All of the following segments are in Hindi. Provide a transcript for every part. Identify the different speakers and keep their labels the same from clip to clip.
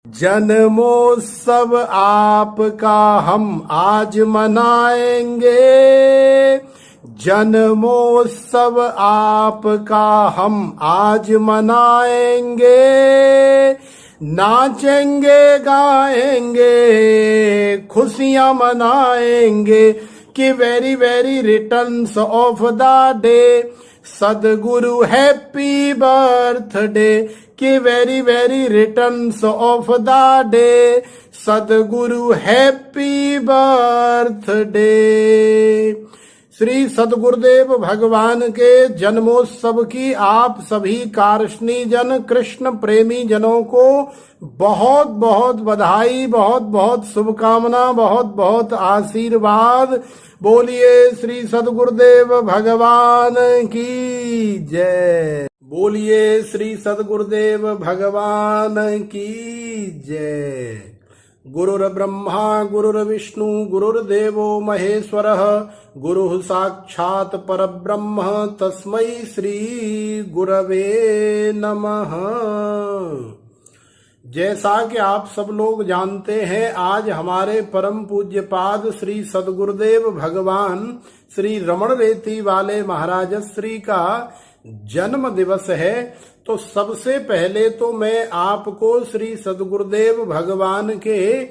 Speaker 1: जन्मोत्सव आपका हम आज मनाएंगे। जन्मोत्सव आपका हम आज मनाएंगे। नाचेंगे गाएंगे खुशियां मनाएंगे कि very very returns of the day सदगुरु हैप्पी बर्थडे कि very very returns of the day सदगुरु हैप्पी बर्थडे। श्री सदगुरुदेव भगवान के जन्मोत्सव की आप सभी कारशनी जन कृष्ण प्रेमी जनों को बहुत बहुत बधाई, बहुत बहुत शुभकामना, बहुत बहुत आशीर्वाद। बोलिए श्री सदगुरुदेव भगवान की जय। बोलिए श्री सदगुरुदेव भगवान की जय। गुरुर्ब्रह्मा गुरुर्विष्णु गुरुर्देवो महेश्वरः गुरुः साक्षात् परब्रह्म तस्मै श्री गुरवे नमः। जैसा कि आप सब लोग जानते हैं, आज हमारे परम पूज्य पाद श्री सदगुरुदेव भगवान श्री रमण रेती वाले महाराज श्री का जन्म दिवस है। तो सबसे पहले तो मैं आपको श्री सदगुरुदेव भगवान के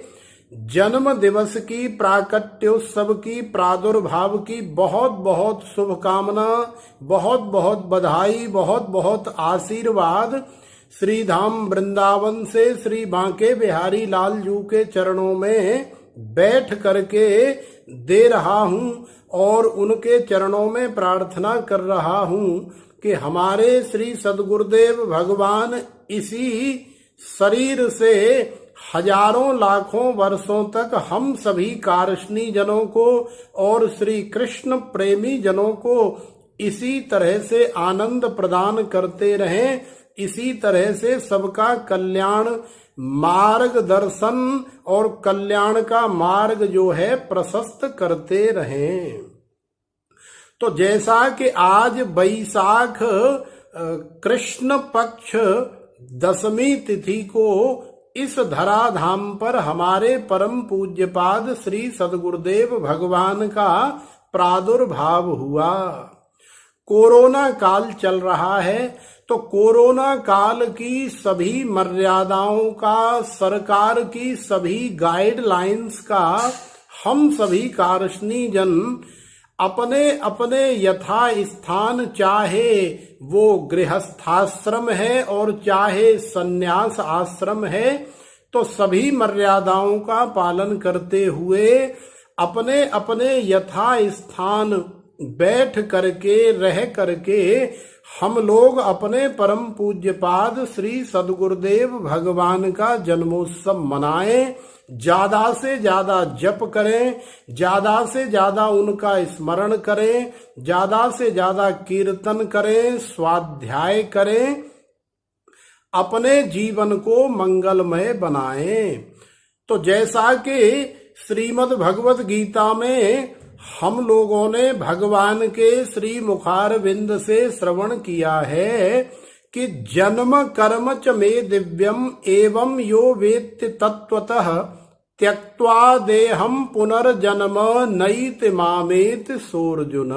Speaker 1: जन्म दिवस की, प्राकट्योत्सव की, प्रादुर्भाव की बहुत बहुत शुभकामना, बहुत बहुत बधाई, बहुत बहुत आशीर्वाद श्री धाम वृंदावन से श्री बांके बिहारी लाल जू के चरणों में बैठ करके दे रहा हूं और उनके चरणों में प्रार्थना कर रहा हूं कि हमारे श्री सदगुरुदेव भगवान इसी शरीर से हजारों लाखों वर्षों तक हम सभी कारशनी जनों को और श्री कृष्ण प्रेमी जनों को इसी तरह से आनंद प्रदान करते रहें, इसी तरह से सबका कल्याण, मार्गदर्शन और कल्याण का मार्ग जो है प्रशस्त करते रहें। तो जैसा कि आज बैसाख कृष्ण पक्ष दशमी तिथि को इस धराधाम पर हमारे परम पूज्यपाद श्री सदगुरुदेव भगवान का प्रादुर्भाव हुआ। कोरोना काल चल रहा है, तो कोरोना काल की सभी मर्यादाओं का, सरकार की सभी गाइडलाइंस का हम सभी कारशनी जन अपने अपने यथा स्थान, चाहे वो गृहस्थाश्रम है और चाहे सन्यास आश्रम है, तो सभी मर्यादाओं का पालन करते हुए अपने अपने यथा स्थान बैठ करके, रह करके हम लोग अपने परम पूज्यपाद श्री सदगुरुदेव भगवान का जन्मोत्सव मनाएं। ज्यादा से ज्यादा जप करें, ज्यादा से ज्यादा उनका स्मरण करें, ज्यादा से ज्यादा कीर्तन करें, स्वाध्याय करें, अपने जीवन को मंगलमय बनाएं। तो जैसा कि श्रीमद् भगवत गीता में हम लोगों ने भगवान के श्री मुखारविंद से श्रवण किया है कि जन्म कर्म च मे दिव्यम एवं यो वेत्ति तत्वतः त्यक्त्वा देहम पुनर्जन्म नैति मामेति सोर्जुन।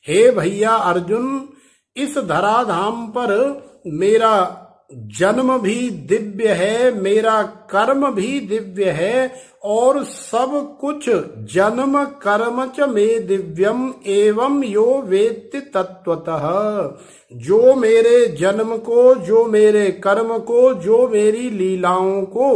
Speaker 1: हे भैया अर्जुन, इस धराधाम पर मेरा जन्म भी दिव्य है, मेरा कर्म भी दिव्य है और सब कुछ जन्म कर्म च मे दिव्यम एवं यो वेत्ति तत्वतः। जो मेरे जन्म को, जो मेरे कर्म को, जो मेरी लीलाओं को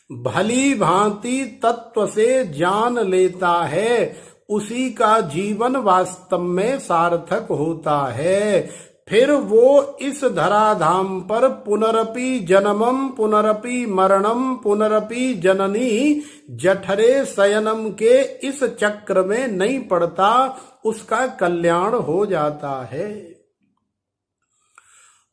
Speaker 1: भली भांति तत्व से जान लेता है, उसी का जीवन वास्तव में सार्थक होता है। फिर वो इस धराधाम पर पुनरपि जन्मम पुनरपि मरणम पुनरपि जननी जठरे शयनम के इस चक्र में नहीं पड़ता, उसका कल्याण हो जाता है।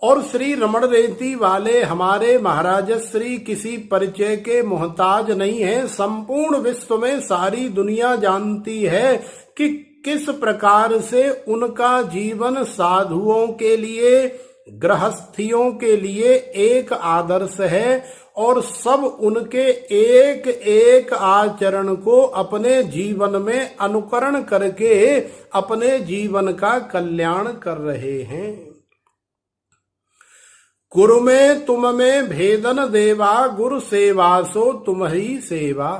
Speaker 1: और श्री रमण रेती वाले हमारे महाराज श्री किसी परिचय के मोहताज नहीं है। संपूर्ण विश्व में सारी दुनिया जानती है कि किस प्रकार से उनका जीवन साधुओं के लिए, गृहस्थियों के लिए एक आदर्श है और सब उनके एक एक आचरण को अपने जीवन में अनुकरण करके अपने जीवन का कल्याण कर रहे हैं। गुरु में तुम में भेदन देवा, गुरु सेवा सो तुम्हारी सेवा।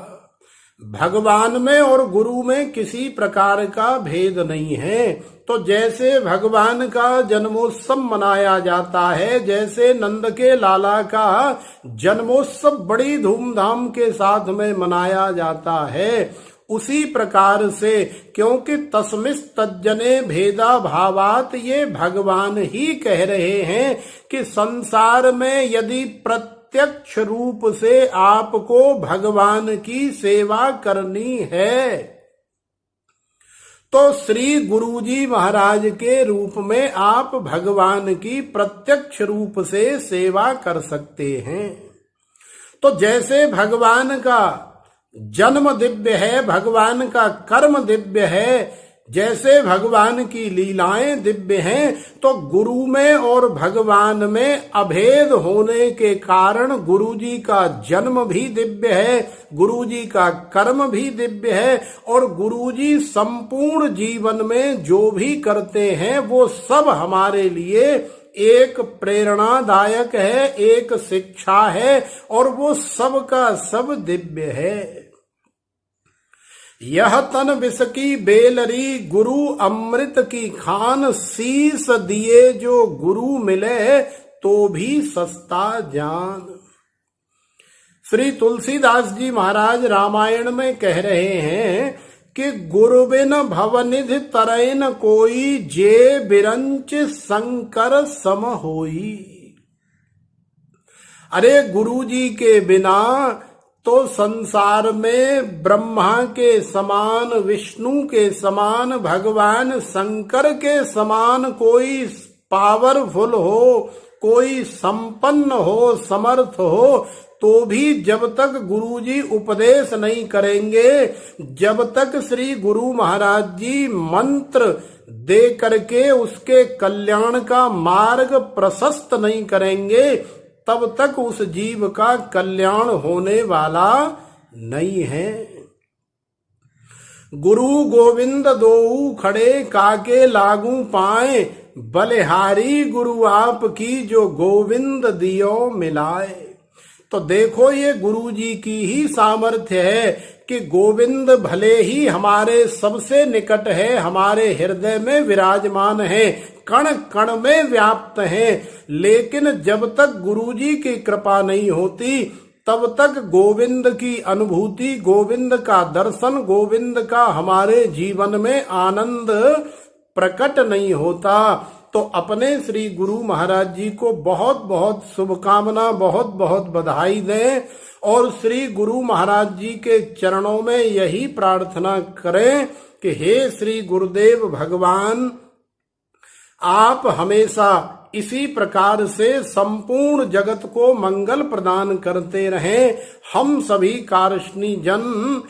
Speaker 1: भगवान में और गुरु में किसी प्रकार का भेद नहीं है। तो जैसे भगवान का जन्मोत्सव मनाया जाता है, जैसे नंद के लाला का जन्मोत्सव बड़ी धूमधाम के साथ में मनाया जाता है, उसी प्रकार से, क्योंकि तस्मिस् तज्जने भेदा भावात, ये भगवान ही कह रहे हैं कि संसार में यदि प्रत्यक्ष रूप से आपको भगवान की सेवा करनी है तो श्री गुरुजी महाराज के रूप में आप भगवान की प्रत्यक्ष रूप से सेवा कर सकते हैं। तो जैसे भगवान का जन्म दिव्य है, भगवान का कर्म दिव्य है, जैसे भगवान की लीलाएं दिव्य हैं, तो गुरु में और भगवान में अभेद होने के कारण गुरुजी का जन्म भी दिव्य है, गुरुजी का कर्म भी दिव्य है और गुरुजी संपूर्ण जीवन में जो भी करते हैं वो सब हमारे लिए एक प्रेरणादायक है, एक शिक्षा है और वो सब का सब दिव्य है। यह तन विष की बेलरी, गुरु अमृत की खान, शीस दिए जो गुरु मिले तो भी सस्ता जान। श्री तुलसीदास जी महाराज रामायण में कह रहे हैं कि गुरु बिन भवनिधि तरैन कोई, जे बिरंच शंकर सम होई। अरे गुरु जी के बिना तो संसार में ब्रह्मा के समान, विष्णु के समान, भगवान शंकर के समान कोई पावरफुल हो, कोई संपन्न हो, समर्थ हो, तो भी जब तक गुरुजी उपदेश नहीं करेंगे, जब तक श्री गुरु महाराज जी मंत्र दे करके उसके कल्याण का मार्ग प्रशस्त नहीं करेंगे, तब तक उस जीव का कल्याण होने वाला नहीं है। गुरु गोविंद दोऊ खड़े, काके लागू पाए, बलिहारी गुरु आप की जो गोविंद दियो मिलाए। तो देखो ये गुरु जी की ही सामर्थ्य है कि गोविंद भले ही हमारे सबसे निकट है, हमारे हृदय में विराजमान है, कण कण में व्याप्त है, लेकिन जब तक गुरुजी की कृपा नहीं होती तब तक गोविंद की अनुभूति, गोविंद का दर्शन, गोविंद का हमारे जीवन में आनंद प्रकट नहीं होता। तो अपने श्री गुरु महाराज जी को बहुत बहुत शुभकामना, बहुत बहुत बधाई दें और श्री गुरु महाराज जी के चरणों में यही प्रार्थना करें कि हे श्री गुरुदेव भगवान, आप हमेशा इसी प्रकार से संपूर्ण जगत को मंगल प्रदान करते रहें। हम सभी कारष्णी जन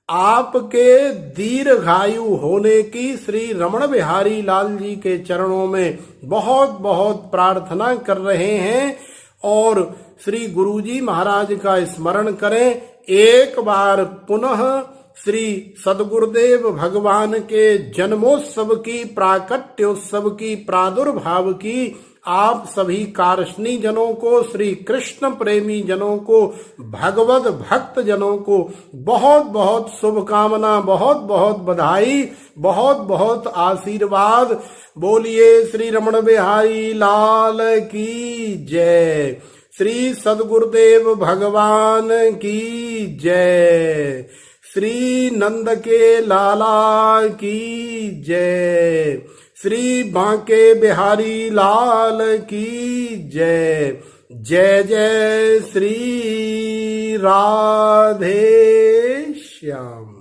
Speaker 1: आपके दीर्घायु होने की श्री रमण बिहारी लाल जी के चरणों में बहुत बहुत प्रार्थना कर रहे हैं और श्री गुरुजी महाराज का स्मरण करें। एक बार पुनः श्री सदगुरुदेव भगवान के जन्मोत्सव की, प्राकट्योत्सव की, प्रादुर्भाव की आप सभी कारष्णी जनों को, श्री कृष्ण प्रेमी जनों को, भगवत भक्त जनों को बहुत बहुत शुभकामना, बहुत बहुत बधाई, बहुत बहुत आशीर्वाद। बोलिए श्री रमण बिहारी लाल की जय, श्री सदगुरुदेव भगवान की जय, श्री नंद के लाला की जय, श्री बांके बिहारी लाल की जय। जय जय श्री राधे श्याम।